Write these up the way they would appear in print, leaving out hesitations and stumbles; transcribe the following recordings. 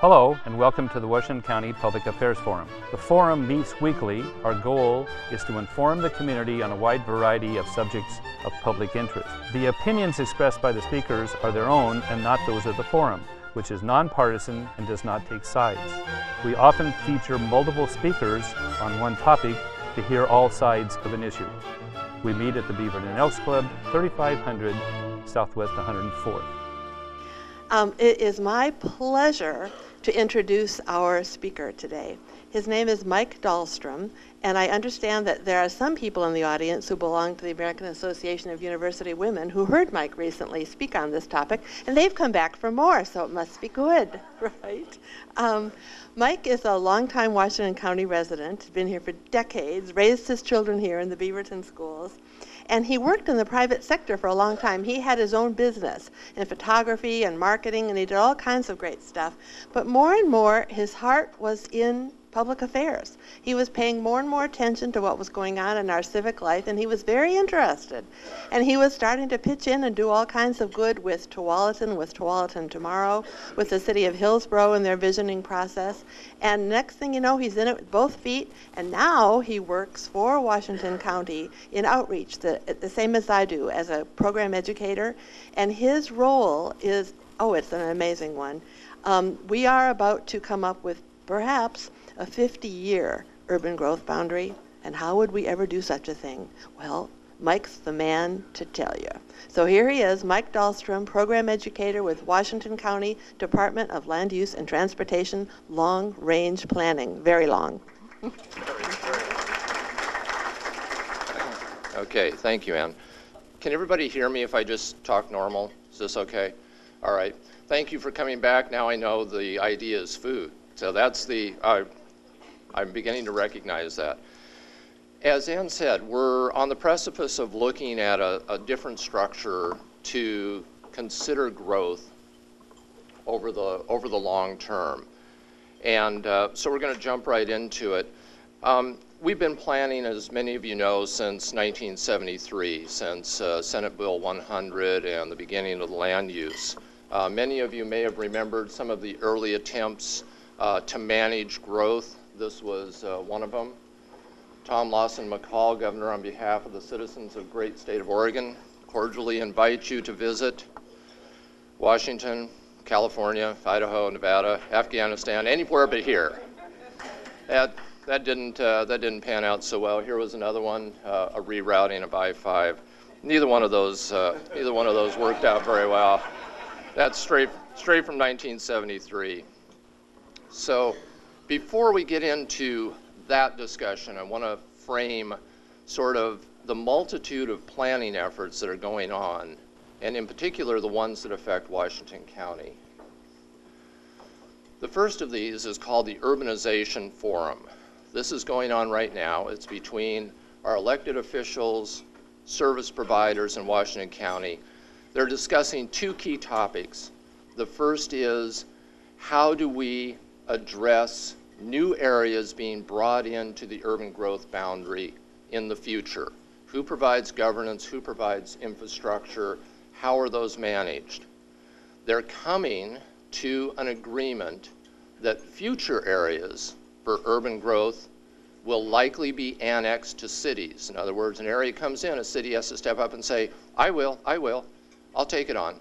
Hello and welcome to the Washington County Public Affairs Forum. The forum meets weekly. Our goal is to inform the community on a wide variety of subjects of public interest. The opinions expressed by the speakers are their own and not those of the forum, which is nonpartisan and does not take sides. We often feature multiple speakers on one topic to hear all sides of an issue. We meet at the Beaverton Elks Club, 3500 Southwest 104th. It is my pleasure to introduce our speaker today. His name is Mike Dahlstrom, and I understand that there are some people in the audience who belong to the American Association of University Women who heard Mike recently speak on this topic, and they've come back for more, so it must be good, right? Mike is a longtime Washington County resident, been here for decades, raised his children here in the Beaverton schools, and he worked in the private sector for a long time. He had his own business in photography and marketing, and he did all kinds of great stuff. But more and more, his heart was in public affairs. He was paying more and more attention to what was going on in our civic life, and he was very interested. And he was starting to pitch in and do all kinds of good with Tualatin Tomorrow, with the city of Hillsborough in their visioning process. And next thing you know, he's in it with both feet, and now he works for Washington County in outreach, the same as I do, as a program educator. And his role is, it's an amazing one. We are about to come up with perhaps a 50-year urban growth boundary, and how would we ever do such a thing? Well, Mike's the man to tell you. So here he is, Mike Dahlstrom, program educator with Washington County Department of Land Use and Transportation, Long Range Planning. Very long. Okay, thank you, Ann. Can everybody hear me if I just talk normal? Is this okay? All right. Thank you for coming back. Now I know the idea is food. So that's I'm beginning to recognize that. As Ann said, we're on the precipice of looking at a different structure to consider growth over the long term. And so we're going to jump right into it. We've been planning, as many of you know, since 1973, since Senate Bill 100 and the beginning of the land use. Many of you may have remembered some of the early attempts to manage growth. This was one of them. Tom Lawson McCall, Governor, on behalf of the citizens of great state of Oregon, cordially invite you to visit Washington, California, Idaho, Nevada, Afghanistan, anywhere but here. That didn't pan out so well. Here was another one, a rerouting of I-5. Neither one of those worked out very well. That's straight from 1973. So before we get into that discussion, I want to frame sort of the multitude of planning efforts that are going on, and in particular the ones that affect Washington County. The first of these is called the Urbanization Forum. This is going on right now. It's between our elected officials, service providers in Washington County. They're discussing two key topics. The first is, how do we address new areas being brought into the urban growth boundary in the future? Who provides governance? Who provides infrastructure? How are those managed? They're coming to an agreement that future areas for urban growth will likely be annexed to cities. In other words, an area comes in, a city has to step up and say, I will, I'll take it on.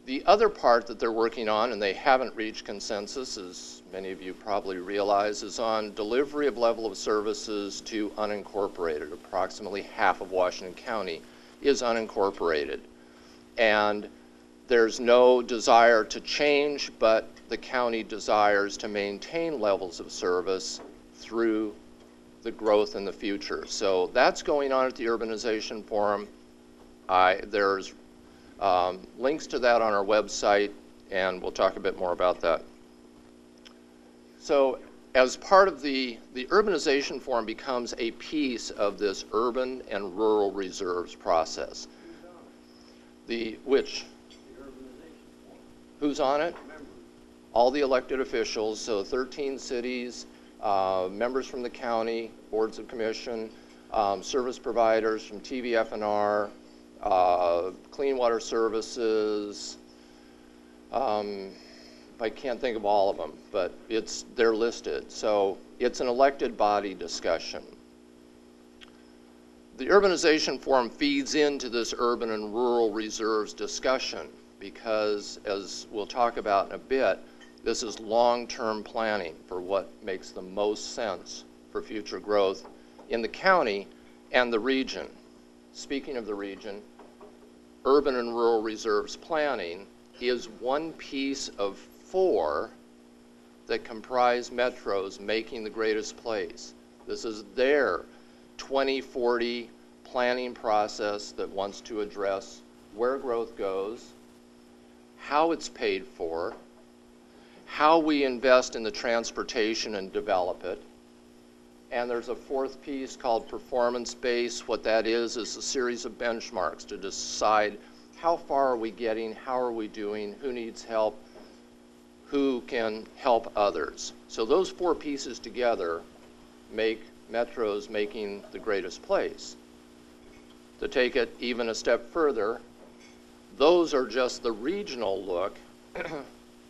The other part that they're working on, and they haven't reached consensus, as many of you probably realize, is on delivery of level of services to unincorporated. Approximately half of Washington County is unincorporated. And there's no desire to change, but the county desires to maintain levels of service through the growth in the future. So that's going on at the Urbanization Forum. There's links to that on our website, and we'll talk a bit more about that. So as part of the Urbanization Forum becomes a piece of this urban and rural reserves process. Who's on it? All the elected officials, so 13 cities, members from the county, boards of commission, service providers from TVF&R, Clean Water Services, I can't think of all of them, but they're listed. So it's an elected body discussion. The Urbanization Forum feeds into this urban and rural reserves discussion because, as we'll talk about in a bit, this is long-term planning for what makes the most sense for future growth in the county and the region. Speaking of the region, urban and rural reserves planning is one piece of 4 that comprise metros making the greatest place. This is their 2040 planning process that wants to address where growth goes, how it's paid for, how we invest in the transportation and develop it. And there's a 4th piece called performance-based. What that is a series of benchmarks to decide how far are we getting, how are we doing, who needs help, who can help others. So those 4 pieces together make metros making the greatest place. To take it even a step further, those are just the regional look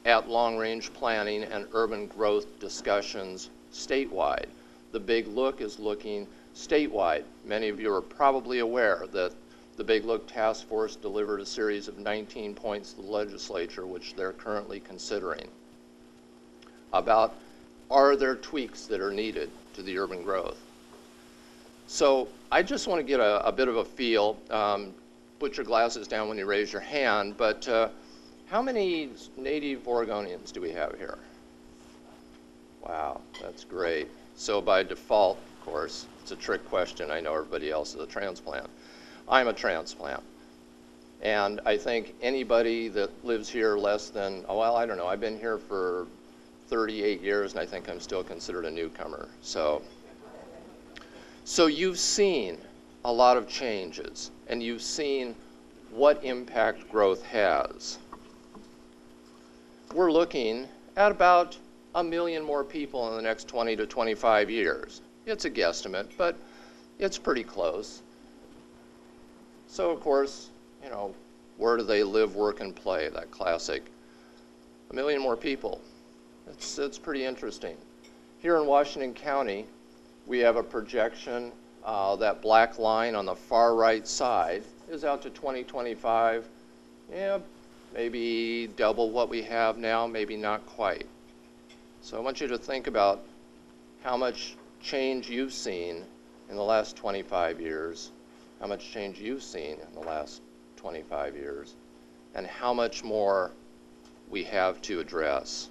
at long-range planning and urban growth discussions statewide. The Big Look is looking statewide. Many of you are probably aware that the Big Look Task Force delivered a series of 19 points to the legislature, which they're currently considering, about are there tweaks that are needed to the urban growth. So I just want to get a bit of a feel. Put your glasses down when you raise your hand, but how many native Oregonians do we have here? Wow, that's great. So by default, of course, it's a trick question. I know everybody else is a transplant. I'm a transplant. And I think anybody that lives here less than, oh, well, I don't know, I've been here for 38 years and I think I'm still considered a newcomer. So you've seen a lot of changes and you've seen what impact growth has. We're looking at about 1 million more people in the next 20 to 25 years. It's a guesstimate, but it's pretty close. So of course, you know, where do they live, work, and play? That classic. 1 million more people. It's pretty interesting. Here in Washington County, we have a projection. That black line on the far right side is out to 2025. Yeah, maybe double what we have now, maybe not quite. So I want you to think about how much change you've seen in the last 25 years, how much change you've seen in the last 25 years, and how much more we have to address.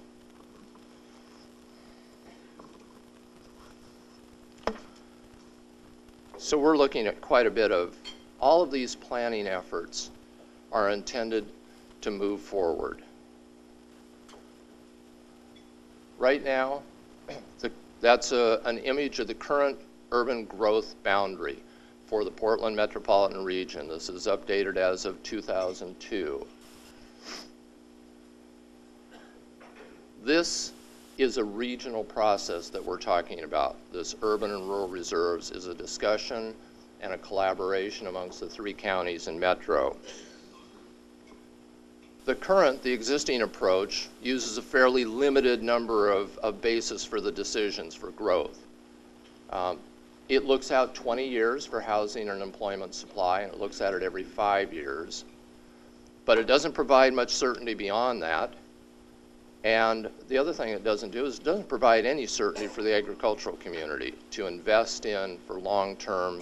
So we're looking at quite a bit of, all of these planning efforts are intended to move forward. Right now, that's an image of the current urban growth boundary for the Portland metropolitan region. This is updated as of 2002. This is a regional process that we're talking about. This urban and rural reserves is a discussion and a collaboration amongst the 3 counties and metro. The existing approach uses a fairly limited number of bases for the decisions for growth. It looks out 20 years for housing and employment supply, and it looks at it every 5 years. But it doesn't provide much certainty beyond that. And the other thing it doesn't do is it doesn't provide any certainty for the agricultural community to invest in for long-term.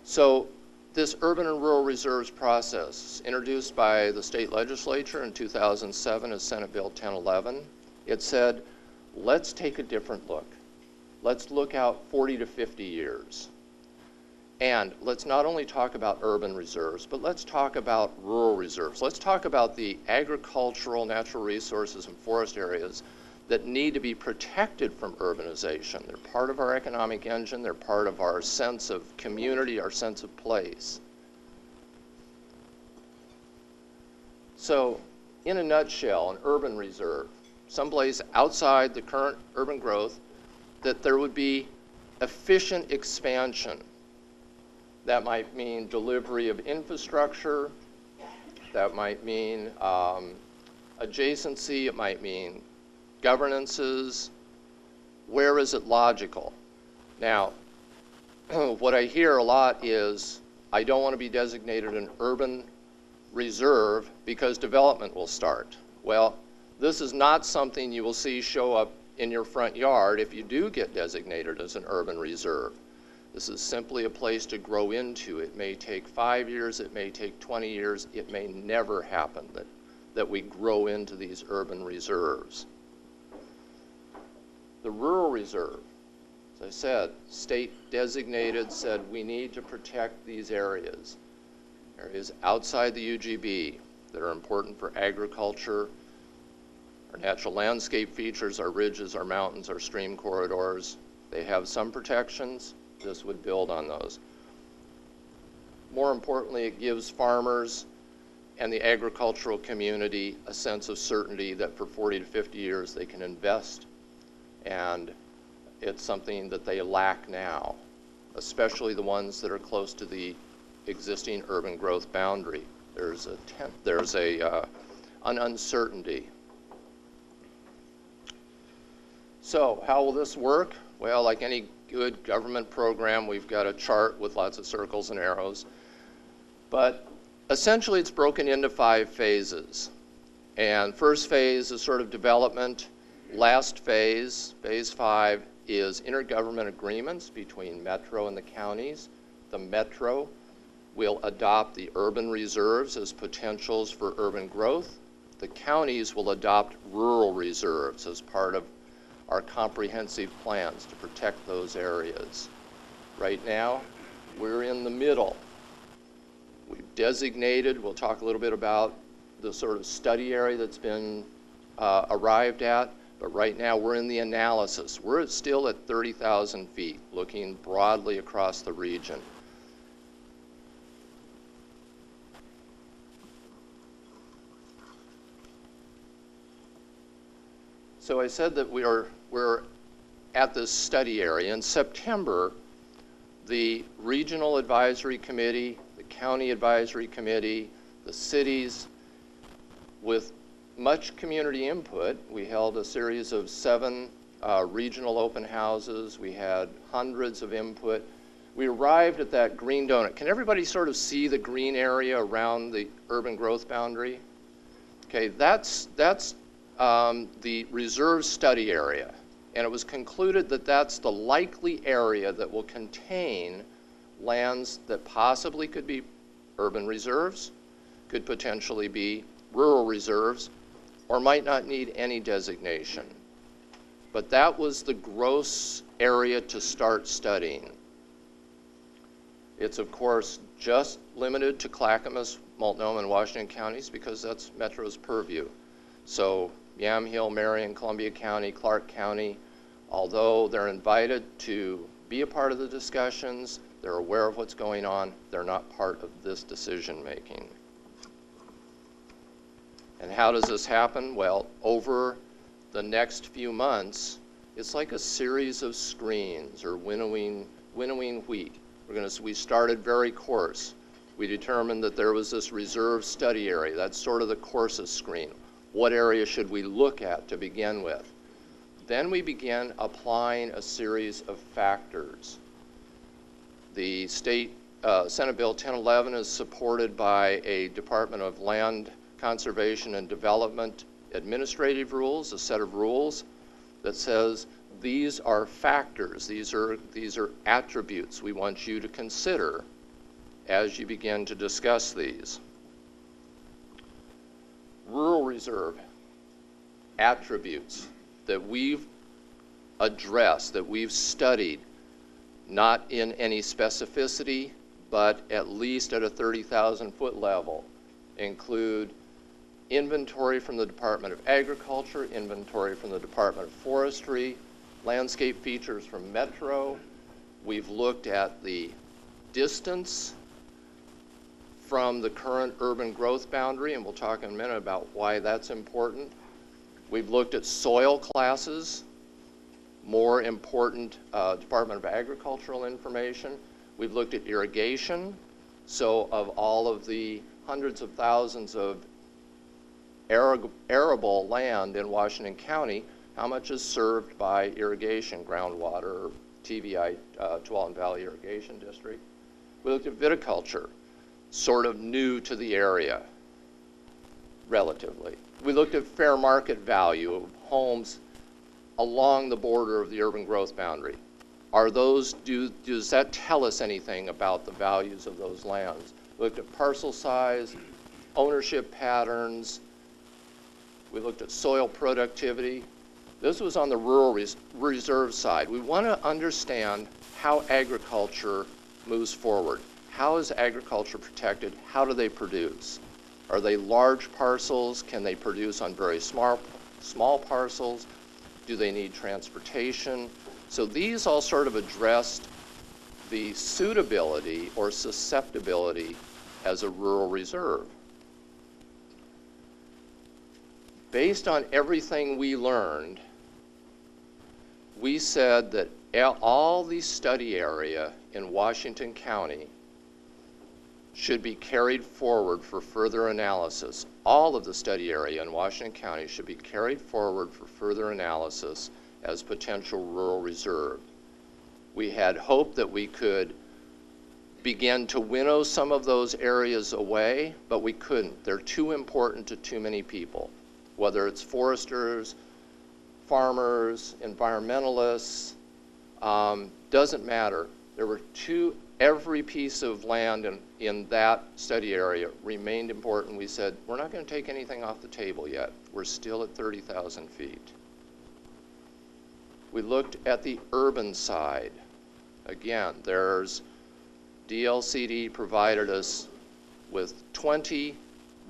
So this urban and rural reserves process, introduced by the state legislature in 2007 as Senate Bill 1011, it said, let's take a different look. Let's look out 40 to 50 years. And let's not only talk about urban reserves, but let's talk about rural reserves. Let's talk about the agricultural, natural resources, and forest areas that need to be protected from urbanization. They're part of our economic engine. They're part of our sense of community, our sense of place. So, in a nutshell, an urban reserve, someplace outside the current urban growth, that there would be efficient expansion. That might mean delivery of infrastructure. That might mean Adjacency, it might mean governances. Where is it logical? Now, what I hear a lot is, I don't want to be designated an urban reserve because development will start. Well, this is not something you will see show up in your front yard if you do get designated as an urban reserve. This is simply a place to grow into. It may take 5 years, it may take 20 years, it may never happen that we grow into these urban reserves. The rural reserve, as I said, state designated, said we need to protect these areas. Areas outside the UGB that are important for agriculture, our natural landscape features, our ridges, our mountains, our stream corridors. They have some protections. This would build on those. More importantly, it gives farmers and the agricultural community a sense of certainty that for 40 to 50 years they can invest, and it's something that they lack now, especially the ones that are close to the existing urban growth boundary. There's an uncertainty. So how will this work? Well, like any good government program, we've got a chart with lots of circles and arrows. But essentially, it's broken into 5 phases. And first phase is sort of development. Last phase, phase 5, is intergovernment agreements between Metro and the counties. The Metro will adopt the urban reserves as potentials for urban growth. The counties will adopt rural reserves as part of our comprehensive plans to protect those areas. Right now, we're in the middle. We've designated, we'll talk a little bit about the sort of study area that's been arrived at, but right now we're in the analysis. We're still at 30,000 feet, looking broadly across the region. So I said that we're at this study area. In September, the Regional Advisory Committee, the County Advisory Committee, the cities, with much community input, we held a series of 7 regional open houses. We had hundreds of input. We arrived at that green donut. Can everybody sort of see the green area around the urban growth boundary? Okay, that's the reserve study area. And it was concluded that that's the likely area that will contain lands that possibly could be urban reserves, could potentially be rural reserves, or might not need any designation. But that was the gross area to start studying. It's, of course, just limited to Clackamas, Multnomah, and Washington counties because that's Metro's purview. So Yamhill, Marion, Columbia County, Clark County, although they're invited to be a part of the discussions, they're aware of what's going on, they're not part of this decision making. And how does this happen? Well, over the next few months, it's like a series of screens or winnowing wheat. We started very coarse. We determined that there was this reserve study area. That's sort of the coarsest screen. What area should we look at to begin with? Then we began applying a series of factors. The state Senate Bill 1011 is supported by a Department of Land Conservation and Development administrative rules, a set of rules that says these are factors, these are attributes we want you to consider as you begin to discuss these. Rural reserve attributes that we've addressed, that we've studied, not in any specificity, but at least at a 30,000 foot level, include inventory from the Department of Agriculture, inventory from the Department of Forestry, landscape features from Metro. We've looked at the distance from the current urban growth boundary, and we'll talk in a minute about why that's important. We've looked at soil classes, more important Department of Agricultural information. We've looked at irrigation. So of all of the hundreds of thousands of arable land in Washington County, how much is served by irrigation, groundwater, TVI, Tualatin Valley Irrigation District. We looked at viticulture, sort of new to the area, relatively. We looked at fair market value of homes along the border of the urban growth boundary. Are those, does that tell us anything about the values of those lands? We looked at parcel size, ownership patterns. We looked at soil productivity. This was on the rural reserve side. We want to understand how agriculture moves forward. How is agriculture protected? How do they produce? Are they large parcels? Can they produce on very small parcels? Do they need transportation? So these all sort of addressed the suitability or susceptibility as a rural reserve. Based on everything we learned, we said that all the study area in Washington County should be carried forward for further analysis. All of the study area in Washington County should be carried forward for further analysis as potential rural reserve. We had hoped that we could begin to winnow some of those areas away, but we couldn't. They're too important to too many people, whether it's foresters, farmers, environmentalists, doesn't matter. There were every piece of land in that study area remained important. We said, we're not going to take anything off the table yet. We're still at 30,000 feet. We looked at the urban side. Again, there's DLCD provided us with 20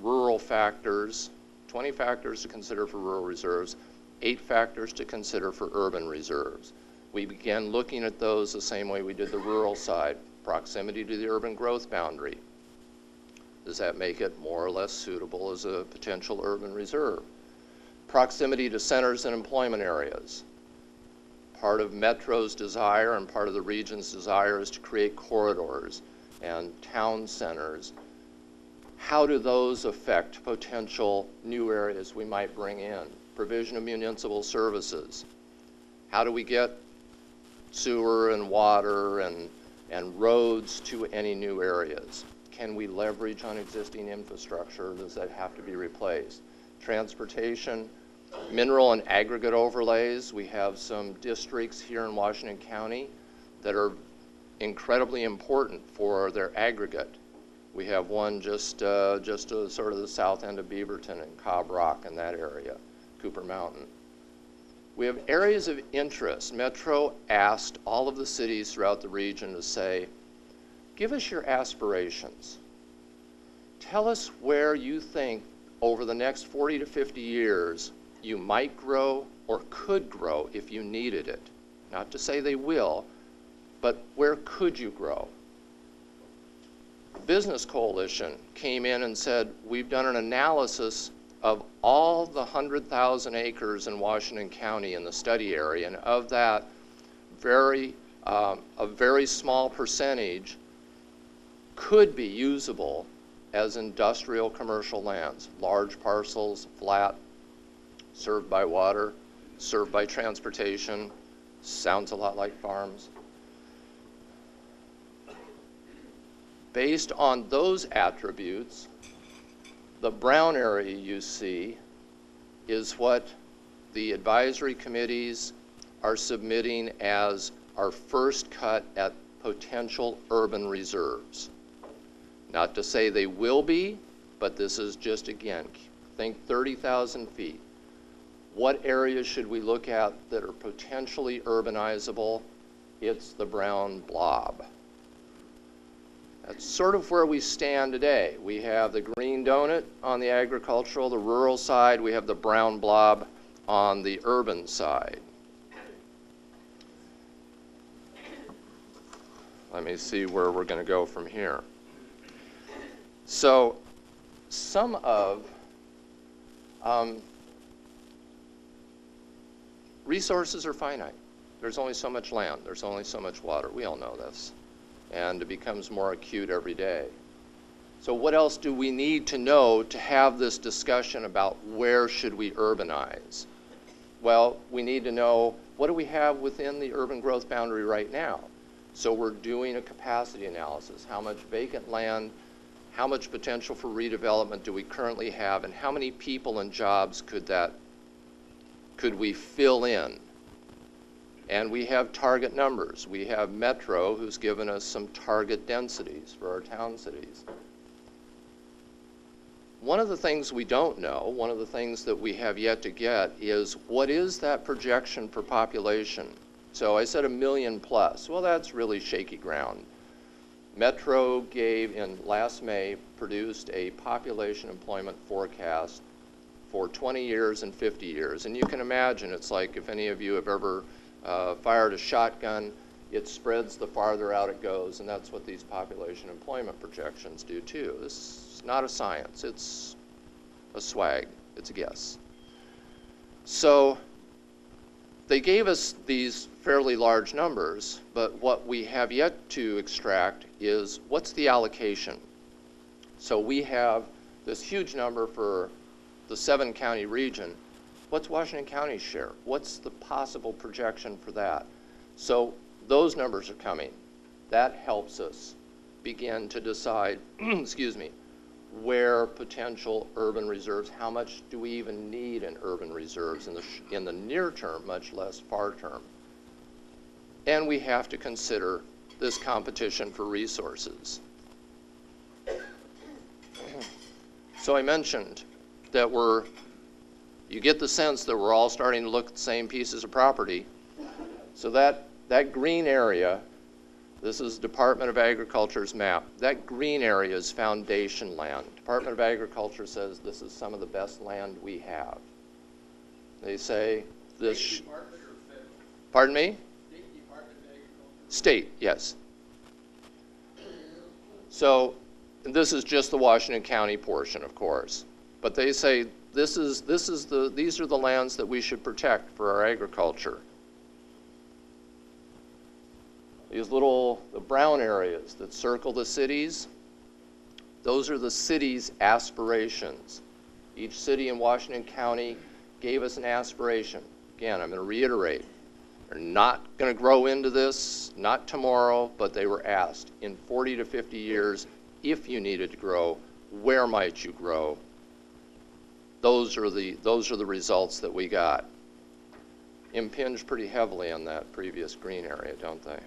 rural factors, 20 factors to consider for rural reserves, 8 factors to consider for urban reserves. We began looking at those the same way we did the rural side. Proximity to the urban growth boundary. Does that make it more or less suitable as a potential urban reserve? Proximity to centers and employment areas. Part of Metro's desire and part of the region's desire is to create corridors and town centers. How do those affect potential new areas we might bring in? Provision of municipal services. How do we get sewer and water and roads to any new areas? Can we leverage on existing infrastructure? Does that have to be replaced? Transportation, mineral and aggregate overlays. We have some districts here in Washington County that are incredibly important for their aggregate. We have one just sort of the south end of Beaverton and Cobb Rock in that area, Cooper Mountain. We have areas of interest. Metro asked all of the cities throughout the region to say, give us your aspirations. Tell us where you think over the next 40 to 50 years you might grow or could grow if you needed it. Not to say they will, but where could you grow? Business Coalition came in and said, we've done an analysis of all the 100,000 acres in Washington County in the study area, and of that, a very small percentage could be usable as industrial commercial lands, large parcels, flat, served by water, served by transportation, sounds a lot like farms. Based on those attributes, the brown area you see is what the advisory committees are submitting as our first cut at potential urban reserves. Not to say they will be, but this is just, again, think 30,000 feet. What areas should we look at that are potentially urbanizable? It's the brown blob. That's sort of where we stand today. We have the green donut on the agricultural, the rural side. We have the brown blob on the urban side. Let me see where we're going to go from here. So some of resources are finite. There's only so much land. There's only so much water. We all know this. And it becomes more acute every day. So what else do we need to know to have this discussion about where should we urbanize? Well, we need to know what do we have within the urban growth boundary right now. So we're doing a capacity analysis. How much vacant land, how much potential for redevelopment do we currently have, and how many people and jobs could we fill in? And we have target numbers. We have Metro, who's given us some target densities for our town cities. One of the things we don't know, one of the things that we have yet to get is what is that projection for population? So I said 1 million plus. Well, that's really shaky ground. Metro last May, produced a population employment forecast for 20 years and 50 years. And you can imagine, it's like if any of you have ever fired a shotgun, it spreads the farther out it goes, and that's what these population employment projections do too. This is not a science, it's a swag, it's a guess. So they gave us these fairly large numbers, but what we have yet to extract is what's the allocation. So we have this huge number for the 7-county region. What's Washington County's share? What's the possible projection for that? So those numbers are coming. That helps us begin to decide, excuse me, where potential urban reserves, how much do we even need in urban reserves in the near term, much less far term. And we have to consider this competition for resources. So I mentioned that you get the sense that we're all starting to look at the same pieces of property. So that green area, this is Department of Agriculture's map. That green area is foundation land. Department of Agriculture says this is some of the best land we have. They say this. State Department or federal? Pardon me? State Department of Agriculture. State, yes. So this is just the Washington County portion, of course. But they say these are the lands that we should protect for our agriculture. These the brown areas that circle the cities, those are the city's aspirations. Each city in Washington County gave us an aspiration. Again, I'm going to reiterate, they're not going to grow into this, not tomorrow, but they were asked in 40 to 50 years, if you needed to grow, where might you grow? Those are the results that we got. Impinge pretty heavily on that previous green area, don't they?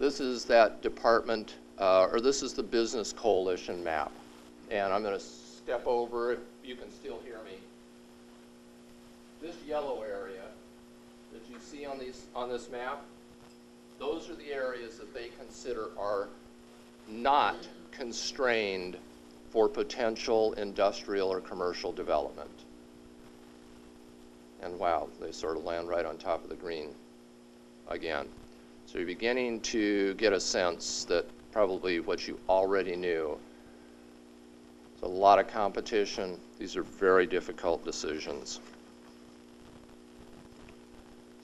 This is that department, or this is the business coalition map. And I'm going to step over it. You can still hear me. This yellow area that you see on this map, those are the areas that they consider are not constrained for potential industrial or commercial development. And wow, they sort of land right on top of the green again. So you're beginning to get a sense that probably what you already knew. There's a lot of competition. These are very difficult decisions.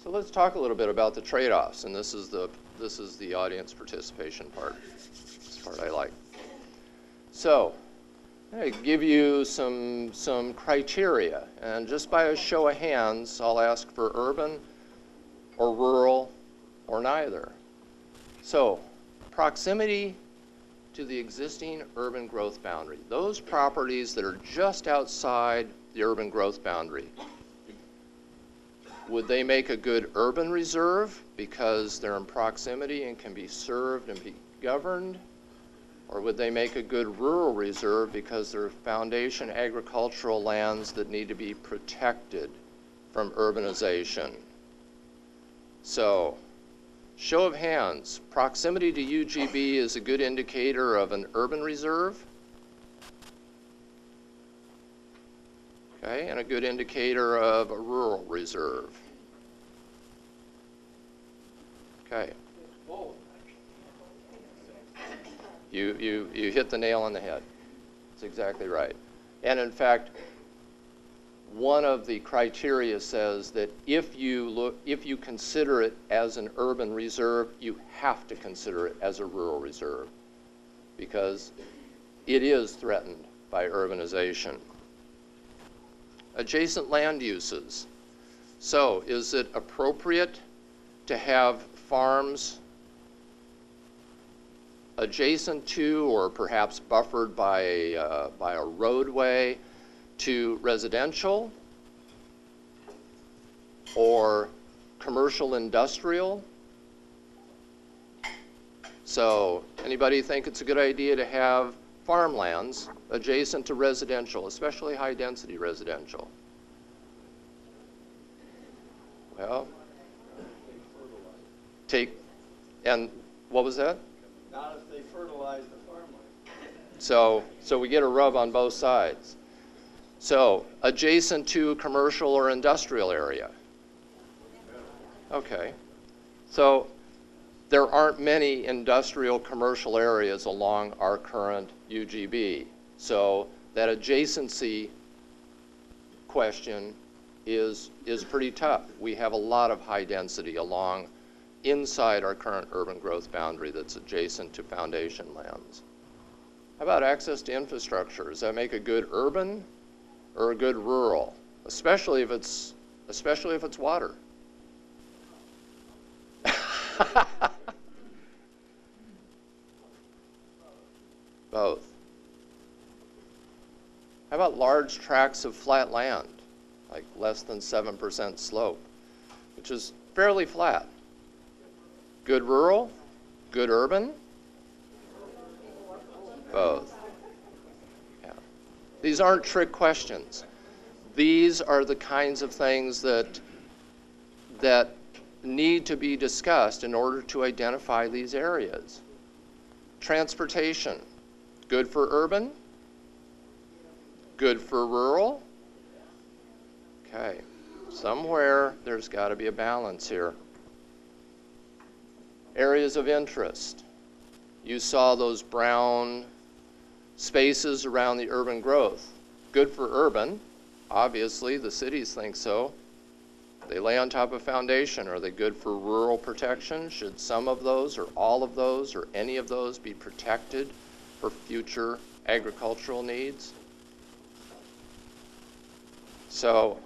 So let's talk a little bit about the trade-offs, and this is the audience participation part. This part I like. So I give you some criteria, and just by a show of hands, I'll ask for urban or rural or neither. So proximity to the existing urban growth boundary. Those properties that are just outside the urban growth boundary, would they make a good urban reserve because they're in proximity and can be served and be governed? Or would they make a good rural reserve because they're foundation agricultural lands that need to be protected from urbanization? So, show of hands, proximity to UGB is a good indicator of an urban reserve. Okay, and a good indicator of a rural reserve. Okay. You hit the nail on the head. That's exactly right. And in fact, one of the criteria says that if you consider it as an urban reserve, you have to consider it as a rural reserve. because it is threatened by urbanization. Adjacent land uses. So is it appropriate to have farms adjacent to or perhaps buffered by a roadway to residential or commercial industrial? So anybody think it's a good idea to have farmlands adjacent to residential, especially high density residential? Well, and what was that? Not if they fertilize the farmland. So we get a rub on both sides. So adjacent to commercial or industrial area. Okay. So there aren't many industrial commercial areas along our current UGB. So that adjacency question is pretty tough. We have a lot of high density along inside our current urban growth boundary that's adjacent to foundation lands. How about access to infrastructure? Does that make a good urban or a good rural? Especially if it's water. Both. How about large tracts of flat land, like less than 7% slope, which is fairly flat? Good rural? Good urban? Both. Yeah. These aren't trick questions. These are the kinds of things that need to be discussed in order to identify these areas. Transportation. Good for urban? Good for rural? Okay. Somewhere there's got to be a balance here. Areas of interest. You saw those brown spaces around the urban growth. Good for urban. Obviously, the cities think so. They lay on top of foundation. Are they good for rural protection? Should some of those or all of those or any of those be protected for future agricultural needs? So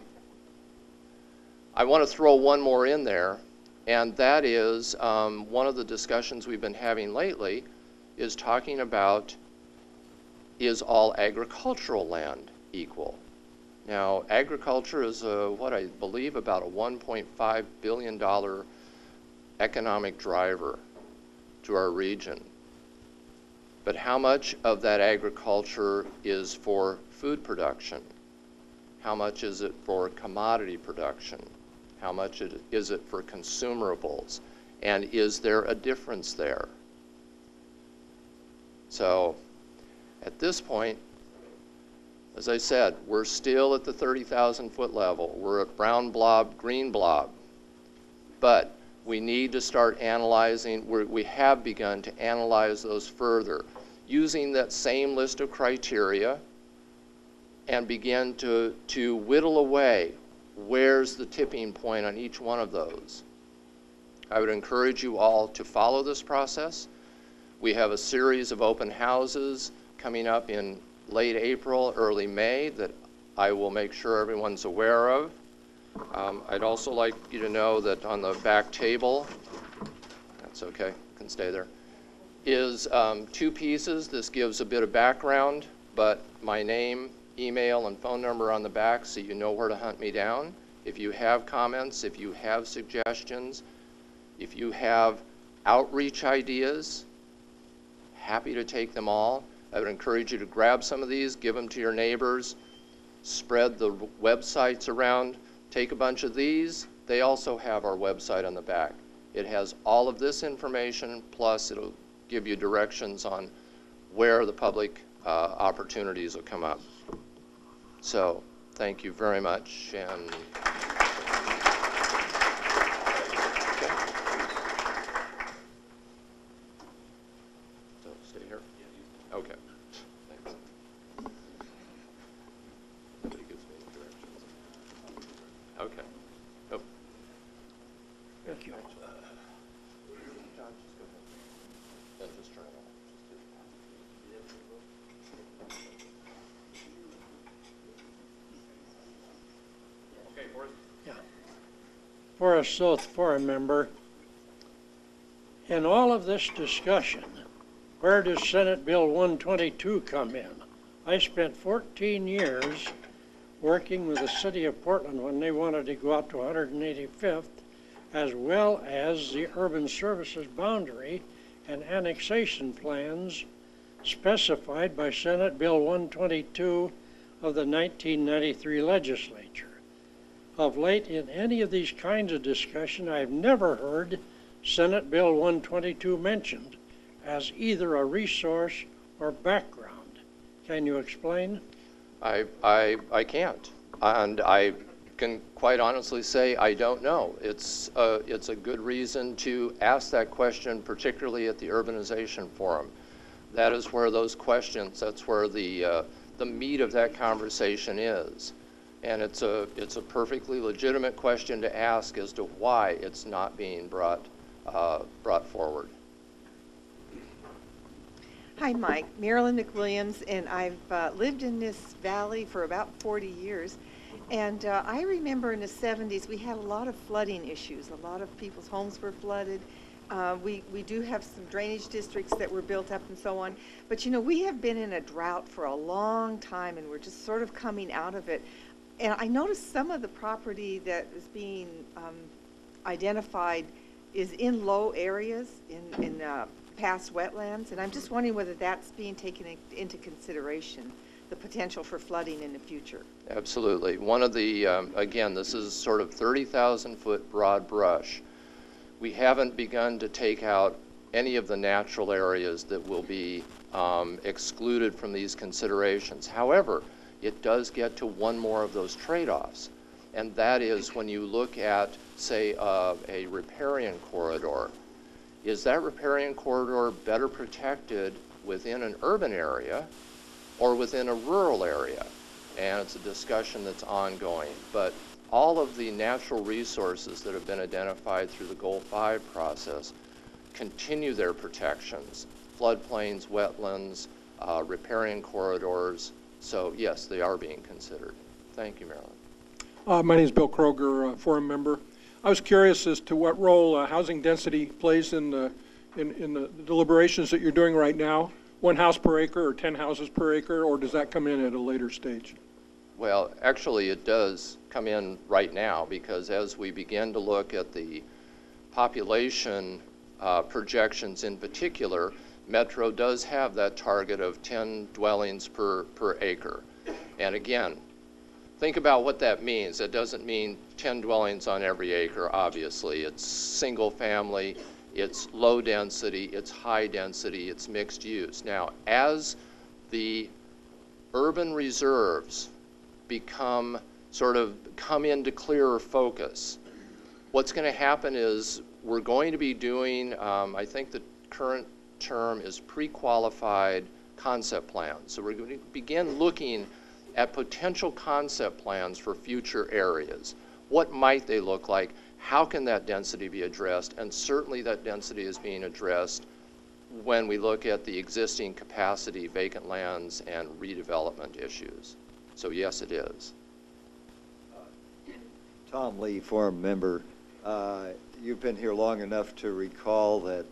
I want to throw one more in there, and that is one of the discussions we've been having lately is talking about, is all agricultural land equal? Now, agriculture is what I believe about a $1.5 billion economic driver to our region. But how much of that agriculture is for food production? How much is it for commodity production? How much is it for consumerables? And is there a difference there? So at this point, as I said, we're still at the 30,000 foot level. We're at brown blob, green blob. But we need to start analyzing, we have begun to analyze those further, using that same list of criteria and begin to whittle away where's the tipping point on each one of those. I would encourage you all to follow this process. We have a series of open houses coming up in late April, early May that I will make sure everyone's aware of. I'd also like you to know that on the back table, that's okay, can stay there, is 2 pieces. This gives a bit of background, but my name, email, and phone number on the back so you know where to hunt me down. If you have comments, if you have suggestions, if you have outreach ideas, happy to take them all. I would encourage you to grab some of these, give them to your neighbors, spread the websites around, take a bunch of these. They also have our website on the back. It has all of this information, plus it'll give you directions on where the public opportunities will come up. So thank you very much. And so stay here. Okay. Thanks. Nobody gives me any directions. Okay. Oh. Thank you. John, just go ahead. And just turn it on. Just do it. Forest South Forum member. In all of this discussion, where does Senate Bill 122 come in? I spent 14 years working with the city of Portland when they wanted to go out to 185th, as well as the urban services boundary and annexation plans specified by Senate Bill 122 of the 1993 legislature. Of late, in any of these kinds of discussion, I've never heard Senate Bill 122 mentioned as either a resource or background. Can you explain? I can't, and I can quite honestly say I don't know. It's a good reason to ask that question, particularly at the Urbanization Forum. That is where those questions, that's where the meat of that conversation is. And it's a perfectly legitimate question to ask as to why it's not being brought forward. Hi, Mike. Marilyn McWilliams, and I've lived in this valley for about 40 years. And I remember in the 70s we had a lot of flooding issues. A lot of people's homes were flooded. We do have some drainage districts that were built up and so on. But, you know, we have been in a drought for a long time, and we're just sort of coming out of it. And I noticed some of the property that is being identified is in low areas, in past wetlands, and I'm just wondering whether that's being taken into consideration, the potential for flooding in the future. Absolutely. One of the, again, this is sort of 30,000-foot broad brush. We haven't begun to take out any of the natural areas that will be excluded from these considerations. However, it does get to one more of those trade-offs, and that is when you look at, say, a riparian corridor. Is that riparian corridor better protected within an urban area or within a rural area? And it's a discussion that's ongoing. But all of the natural resources that have been identified through the Goal 5 process continue their protections. Floodplains, wetlands, riparian corridors. So yes, they are being considered. Thank you, Marilyn. My name is Bill Kroger, forum member. I was curious as to what role housing density plays in the deliberations that you're doing right now. 1 house per acre or 10 houses per acre, or does that come in at a later stage? Well, actually it does come in right now, because as we begin to look at the population projections in particular, Metro does have that target of 10 dwellings per acre. And again, think about what that means. It doesn't mean 10 dwellings on every acre, obviously. It's single family, it's low density, it's high density, it's mixed use. Now, as the urban reserves come into clearer focus, what's going to happen is we're going to be doing, I think the current term is pre-qualified concept plans. So we're going to begin looking at potential concept plans for future areas. What might they look like? How can that density be addressed? And certainly that density is being addressed when we look at the existing capacity, vacant lands, and redevelopment issues. So yes, it is. Tom Lee, forum member. You've been here long enough to recall that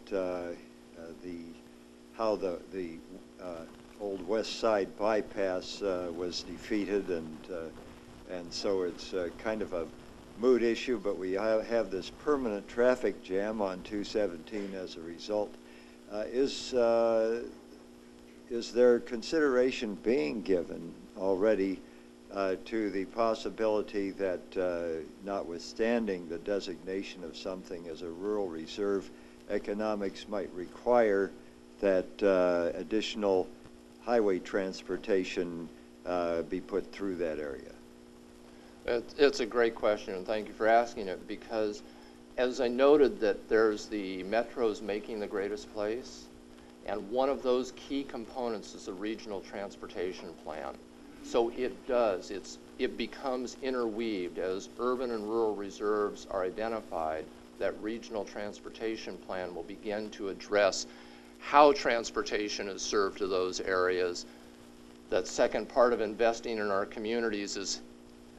how the old West Side bypass was defeated, and so it's kind of a mood issue, but we have this permanent traffic jam on 217 as a result. Is there consideration being given already to the possibility that, notwithstanding the designation of something as a rural reserve, economics might require that additional highway transportation be put through that area? It's a great question, and thank you for asking it, because as I noted that there's the Metro's Making the Greatest Place, and one of those key components is the regional transportation plan. So it becomes interweaved as urban and rural reserves are identified. That regional transportation plan will begin to address how transportation is served to those areas. That second part of investing in our communities is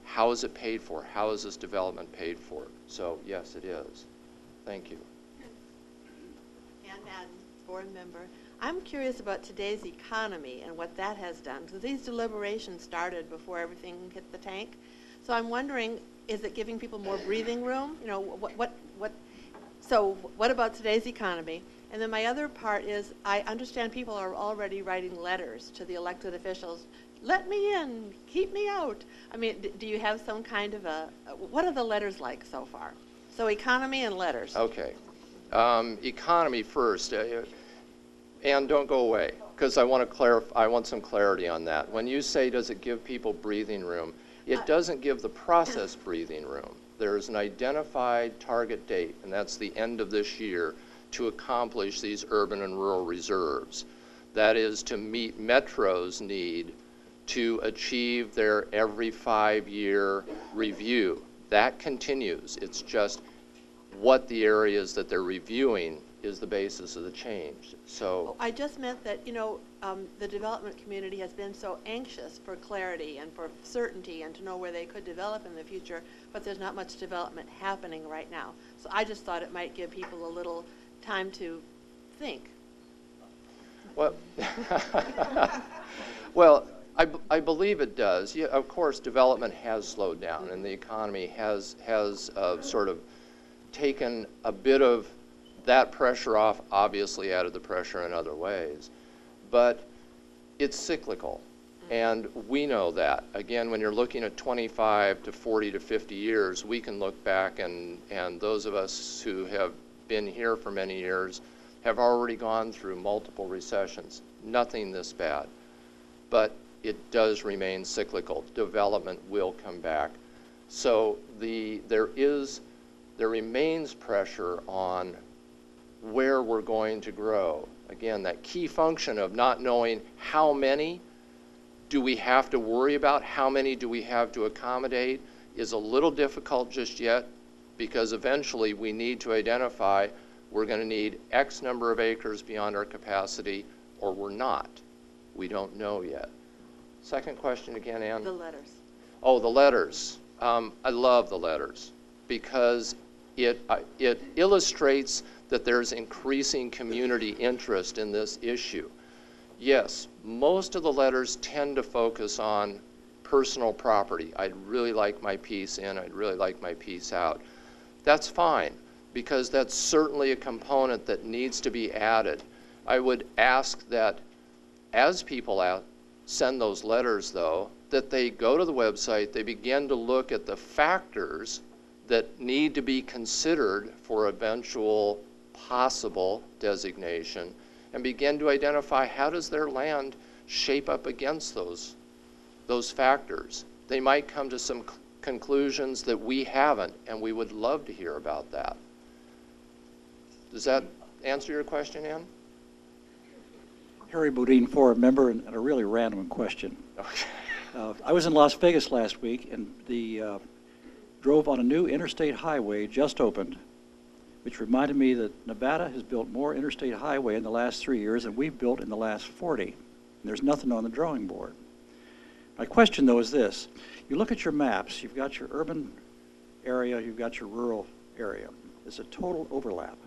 how is it paid for? How is this development paid for? So yes, it is. Thank you. And board member, I'm curious about today's economy and what that has done. So these deliberations started before everything hit the tank. So I'm wondering, is it giving people more breathing room? You know, so what about today's economy? And then my other part is, I understand people are already writing letters to the elected officials. Let me in, keep me out. I mean, do you have some kind of what are the letters like so far? So economy and letters. Okay. Economy first. And don't go away, because I want some clarity on that. When you say, does it give people breathing room, it doesn't give the process breathing room. There's an identified target date, and that's the end of this year, to accomplish these urban and rural reserves. That is to meet Metro's need to achieve their every 5-year review. That continues. It's just what the areas that they're reviewing is the basis of the change. So I just meant that, you know, the development community has been so anxious for clarity and for certainty and to know where they could develop in the future, but there's not much development happening right now. So I just thought it might give people a little time to think. Well, well, I believe it does. Yeah, of course, development has slowed down, and the economy has sort of taken a bit of that pressure off, obviously added the pressure in other ways. But it's cyclical, and we know that. Again, when you're looking at 25 to 40 to 50 years, we can look back, and those of us who have been here for many years have already gone through multiple recessions. Nothing this bad. But it does remain cyclical. Development will come back. So there remains pressure on where we're going to grow. Again, that key function of not knowing how many do we have to worry about, how many do we have to accommodate, is a little difficult just yet, because eventually we need to identify we're going to need X number of acres beyond our capacity, or we're not. We don't know yet. Second question again, Ann? The letters. Oh, the letters. I love the letters because it illustrates that there's increasing community interest in this issue. Yes, most of the letters tend to focus on personal property. I'd really like my piece in, I'd really like my piece out. That's fine, because that's certainly a component that needs to be added. I would ask that as people send those letters, though, that they go to the website, they begin to look at the factors that need to be considered for eventual possible designation, and begin to identify how does their land shape up against those factors. They might come to some conclusions that we haven't, and we would love to hear about that. Does that answer your question, Ann? Harry Bodine, Forum member, and a really random question. Okay. I was in Las Vegas last week and drove on a new interstate highway just opened, which reminded me that Nevada has built more interstate highway in the last 3 years than we've built in the last 40. And there's nothing on the drawing board. My question, though, is this. You look at your maps, you've got your urban area, you've got your rural area. It's a total overlap.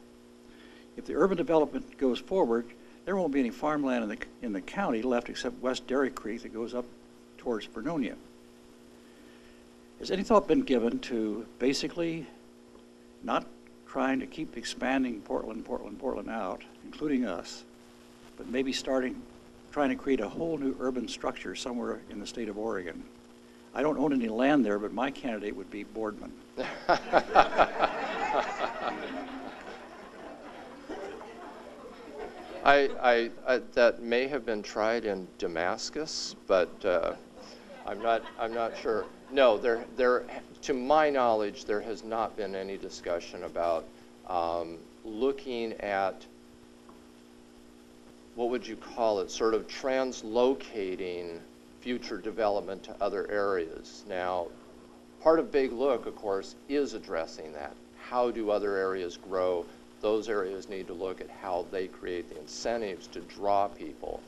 If the urban development goes forward, there won't be any farmland in the county left except West Dairy Creek that goes up towards Vernonia. Has any thought been given to basically not trying to keep expanding Portland out, including us, but maybe trying to create a whole new urban structure somewhere in the state of Oregon? I don't own any land there, but my candidate would be Boardman. That may have been tried in Damascus, but I'm not sure. No, to my knowledge, there has not been any discussion about looking at, what would you call it, sort of translocating future development to other areas. Now, part of Big Look, of course, is addressing that. How do other areas grow? Those areas need to look at how they create the incentives to draw people,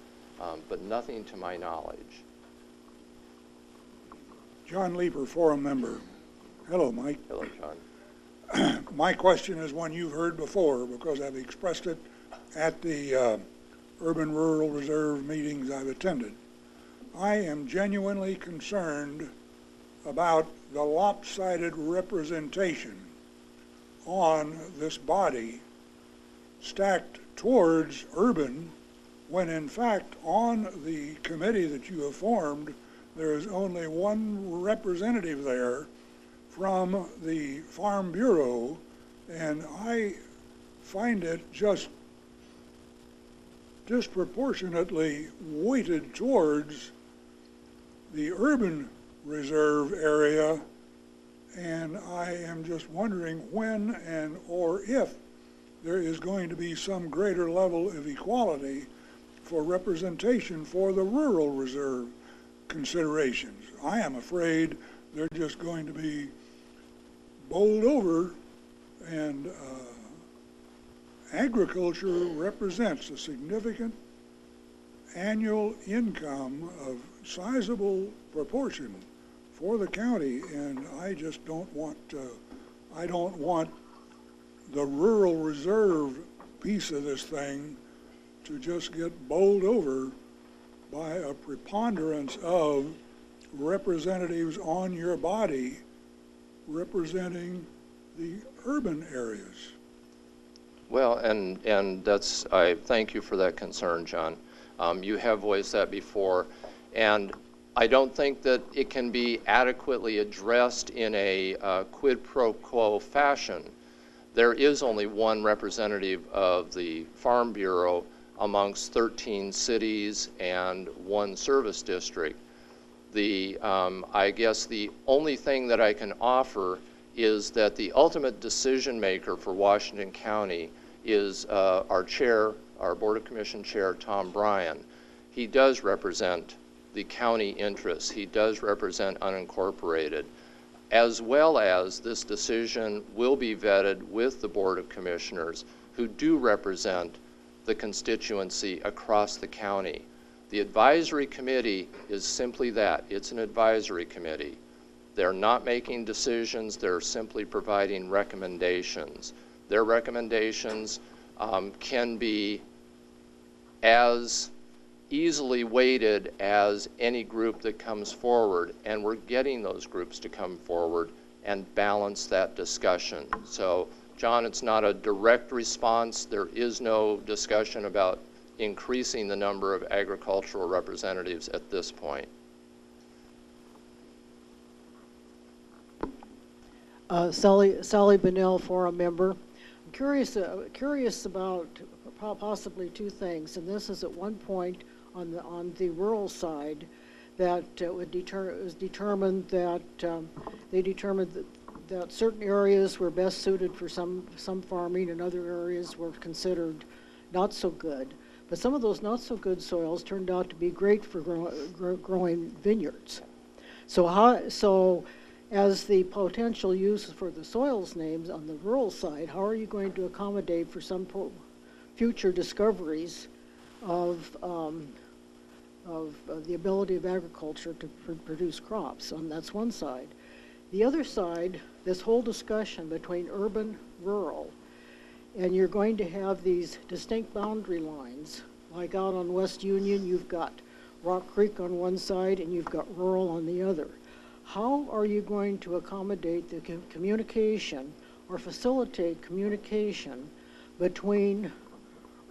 but nothing to my knowledge. John Leeper, forum member. Hello, Mike. Hello, John. My question is one you've heard before because I've expressed it at the urban rural reserve meetings I've attended. I am genuinely concerned about the lopsided representation on this body stacked towards urban when in fact on the committee that you have formed there is only one representative there from the Farm Bureau, and I find it just disproportionately weighted towards the urban reserve area, and I am just wondering when and or if there is going to be some greater level of equality for representation for the rural reserve considerations. I am afraid they're just going to be bowled over, and agriculture represents a significant annual income of sizable proportion for the county, and I just don't want I don't want the rural reserve piece of this thing to just get bowled over by a preponderance of representatives on your body representing the urban areas. Well, and that's, I thank you for that concern, John. You have voiced that before, and I don't think that it can be adequately addressed in a quid pro quo fashion. There is only one representative of the Farm Bureau amongst 13 cities and one service district. I guess the only thing that I can offer is that the ultimate decision maker for Washington County is our chair, our Board of Commission chair, Tom Bryan. He does represent the county interests. He does represent unincorporated, as well as this decision will be vetted with the Board of Commissioners who do represent the constituency across the county. The advisory committee is simply that. It's an advisory committee. They're not making decisions, they're simply providing recommendations. Their recommendations can be as easily weighted as any group that comes forward, and we're getting those groups to come forward and balance that discussion. So, John, it's not a direct response. There is no discussion about increasing the number of agricultural representatives at this point. Sally Bunnell, forum member. I'm curious about possibly two things, and this is at one point on the rural side that it was determined that they determined that certain areas were best suited for some farming and other areas were considered not so good. But some of those not so good soils turned out to be great for growing vineyards. So as the potential use for the soils names on the rural side, how are you going to accommodate for some future discoveries of the ability of agriculture to produce crops? That's one side. The other side, this whole discussion between urban, rural, and you're going to have these distinct boundary lines. Like out on West Union, you've got Rock Creek on one side and you've got rural on the other. How are you going to accommodate the communication or facilitate communication between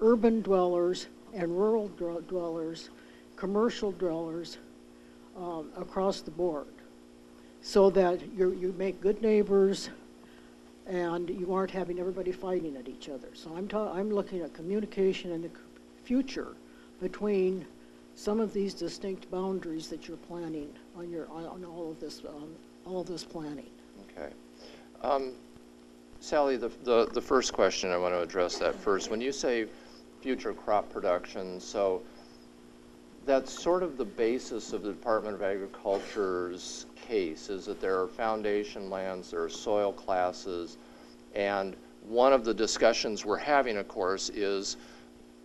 urban dwellers and rural dwellers, commercial dwellers across the board, so that you make good neighbors and you aren't having everybody fighting at each other? So I'm looking at communication in the future between some of these distinct boundaries that you're planning on all of this planning. Okay. Sally, the first question, I want to address that first. When you say future crop production, so that's sort of the basis of the Department of Agriculture's case, is that there are foundation lands, there are soil classes, and one of the discussions we're having, of course, is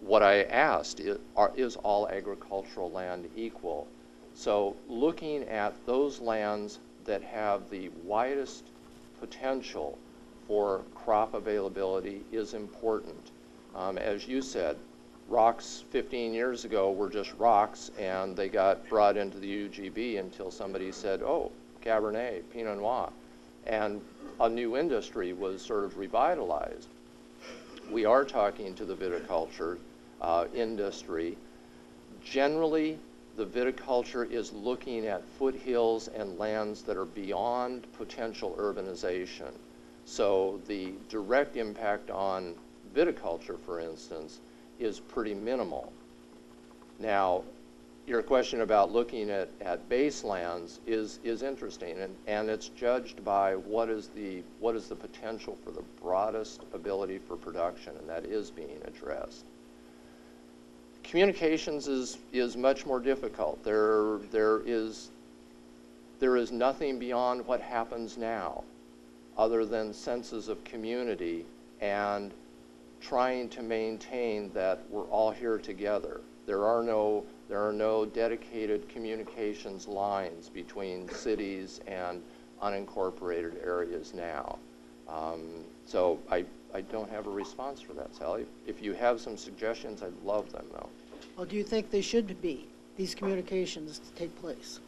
what I asked, is all agricultural land equal? So looking at those lands that have the widest potential for crop availability is important. As you said, rocks 15 years ago were just rocks, and they got brought into the UGB until somebody said, oh, Cabernet, Pinot Noir, and a new industry was sort of revitalized. We are talking to the viticulture industry. Generally, the viticulture is looking at foothills and lands that are beyond potential urbanization. So the direct impact on viticulture, for instance, is pretty minimal. Now, your question about looking at baselands is interesting, and it's judged by what is the potential for the broadest ability for production, and that is being addressed. Communications is much more difficult. There is nothing beyond what happens now, other than senses of community and trying to maintain that we're all here together. There are no dedicated communications lines between cities and unincorporated areas now. So I don't have a response for that, Sally. If you have some suggestions, I'd love them, though. Well, do you think they should be, these communications to take place?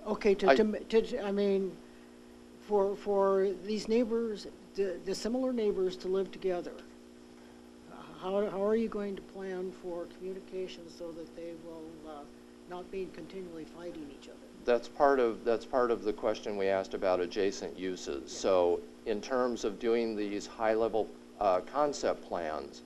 Okay, I mean, for these neighbors, the similar neighbors to live together, how are you going to plan for communication so that they will not be continually fighting each other? That's part of the question we asked about adjacent uses. Yeah. So in terms of doing these high-level concept plans,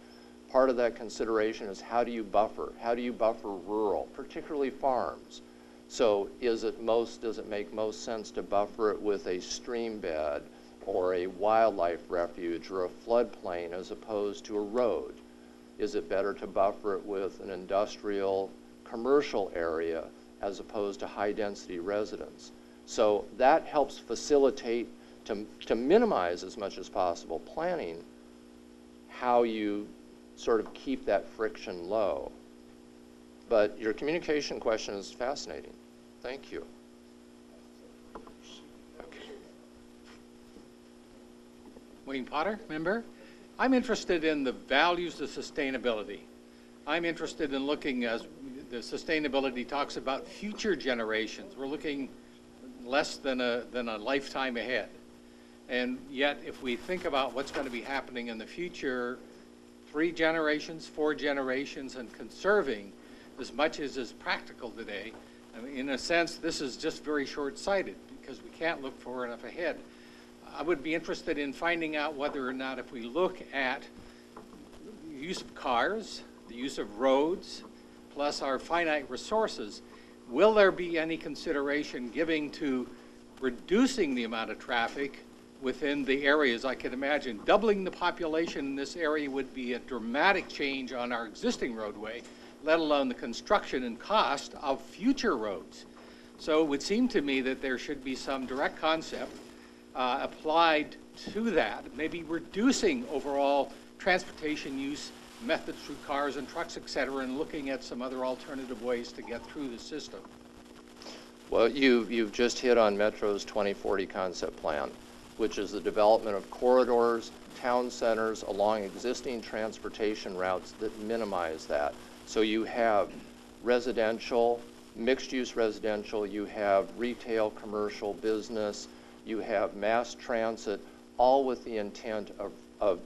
part of that consideration is how do you buffer? How do you buffer rural, particularly farms? So does it make most sense to buffer it with a stream bed or a wildlife refuge or a floodplain as opposed to a road? Is it better to buffer it with an industrial commercial area as opposed to high-density residence? So that helps facilitate, to minimize as much as possible, planning how you sort of keep that friction low. But your communication question is fascinating. Thank you. Okay. Wayne Potter, member. I'm interested in the values of sustainability. I'm interested in looking, as the sustainability talks about, future generations. We're looking less than a lifetime ahead. And yet, if we think about what's going to be happening in the future, 3 generations, 4 generations, and conserving as much as is practical today, I mean, in a sense, this is just very short-sighted because we can't look far enough ahead. I would be interested in finding out whether or not, if we look at the use of cars, the use of roads, plus our finite resources, will there be any consideration giving to reducing the amount of traffic within the areas? I can imagine doubling the population in this area would be a dramatic change on our existing roadway, let alone the construction and cost of future roads. So it would seem to me that there should be some direct concept applied to that, maybe reducing overall transportation use methods through cars and trucks, et cetera, and looking at some other alternative ways to get through the system. Well, you've just hit on Metro's 2040 concept plan, which is the development of corridors, town centers along existing transportation routes that minimize that. So you have residential, mixed-use residential, you have retail, commercial, business, you have mass transit, all with the intent of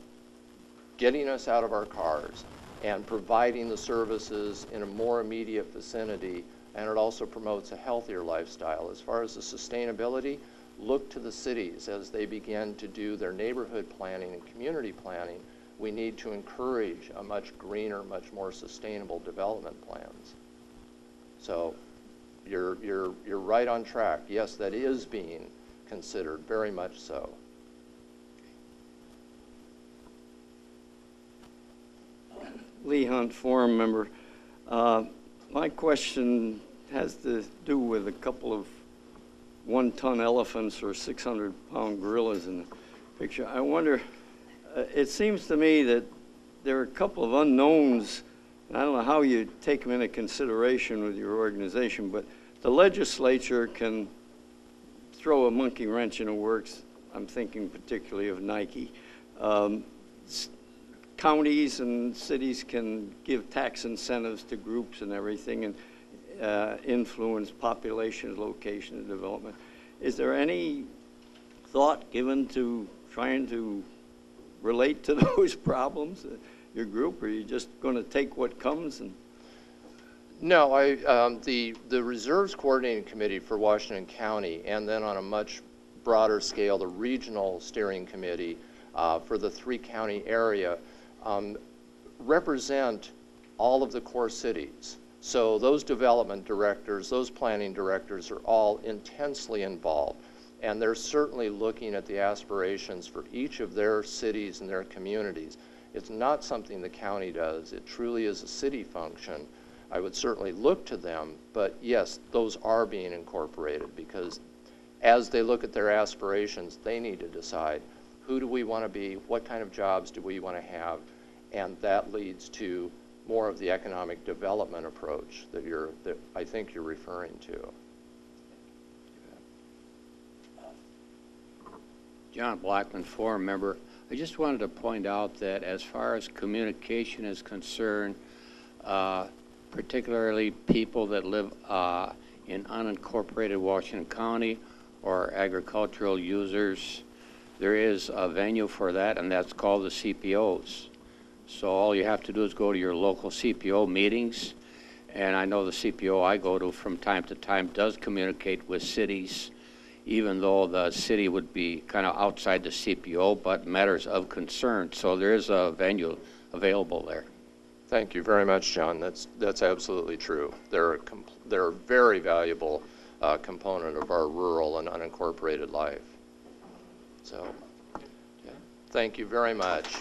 getting us out of our cars and providing the services in a more immediate vicinity, and it also promotes a healthier lifestyle. As far as the sustainability, look to the cities as they begin to do their neighborhood planning and community planning. We need to encourage a much greener, much more sustainable development plans. So you're right on track. Yes, that is being considered, very much so. Lee Hunt, forum member. My question has to do with a couple of 1-ton elephants or 600-pound gorillas in the picture. I wonder, it seems to me that there are a couple of unknowns and I don't know how you take them into consideration with your organization, but the legislature can throw a monkey wrench in the works. I'm thinking particularly of Nike. Counties and cities can give tax incentives to groups and everything, and influence population, location, and development. Is there any thought given to trying to relate to those problems, your group, or are you just going to take what comes? And No, the Reserves Coordinating Committee for Washington County, and then on a much broader scale, the Regional Steering Committee for the 3-county area represent all of the core cities. So those development directors, those planning directors are all intensely involved. And they're certainly looking at the aspirations for each of their cities and their communities. It's not something the county does. It truly is a city function. I would certainly look to them, but yes, those are being incorporated because as they look at their aspirations, they need to decide who do we want to be, what kind of jobs do we want to have, and that leads to more of the economic development approach that I think you're referring to. John Blackman, forum member. I just wanted to point out that as far as communication is concerned, particularly people that live in unincorporated Washington County or agricultural users, there is a venue for that, and that's called the CPOs. So all you have to do is go to your local CPO meetings, and I know the CPO I go to from time to time does communicate with cities, even though the city would be kind of outside the CPO, but matters of concern. So there is a venue available there. Thank you very much, John. That's absolutely true. They're a very valuable component of our rural and unincorporated life. So, yeah. Thank you very much.